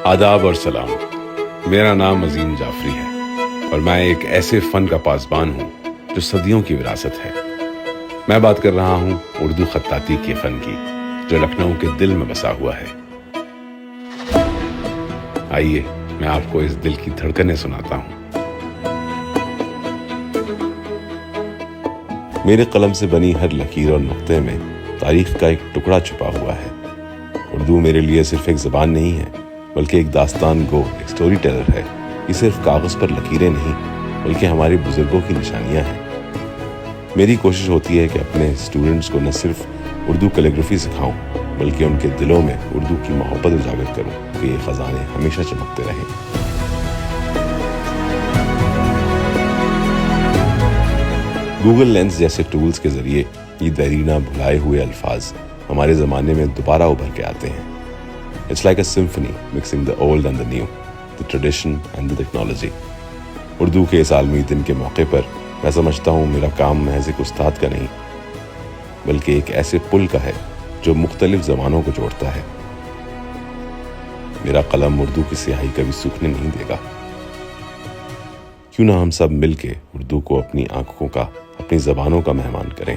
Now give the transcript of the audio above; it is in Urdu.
آداب اور سلام. میرا نام عظیم جعفری ہے اور میں ایک ایسے فن کا پاسبان ہوں جو صدیوں کی وراثت ہے. میں بات کر رہا ہوں اردو خطاطی کے فن کی جو لکھنؤ کے دل میں بسا ہوا ہے. آئیے میں آپ کو اس دل کی دھڑکنیں سناتا ہوں. میرے قلم سے بنی ہر لکیر اور نقطے میں تاریخ کا ایک ٹکڑا چھپا ہوا ہے. اردو میرے لیے صرف ایک زبان نہیں ہے بلکہ ایک داستان گو، ایک سٹوری ٹیلر ہے. یہ صرف کاغذ پر لکیریں نہیں بلکہ ہمارے بزرگوں کی نشانیاں ہیں. میری کوشش ہوتی ہے کہ اپنے اسٹوڈنٹس کو نہ صرف اردو کیلیگرافی سکھاؤں بلکہ ان کے دلوں میں اردو کی محبت اجاگر کروں کہ یہ خزانے ہمیشہ چمکتے رہیں. گوگل لینس جیسے ٹولز کے ذریعے یہ دیرینہ بھلائے ہوئے الفاظ ہمارے زمانے میں دوبارہ ابھر کے آتے ہیں. It's like a symphony mixing the old and the new, the tradition and the technology. Urdu کے اس عالمی دن کے موقع پر میں سمجھتا ہوں میرا کام محض ایک استاد کا نہیں بلکہ ایک ایسے پل کا ہے جو مختلف زبانوں کو جوڑتا ہے. میرا قلم اردو کی سیاہی کبھی سوکھنے نہیں دے گا. کیوں نہ ہم سب مل کے اردو کو اپنی آنکھوں کا، اپنی زبانوں کا مہمان کریں.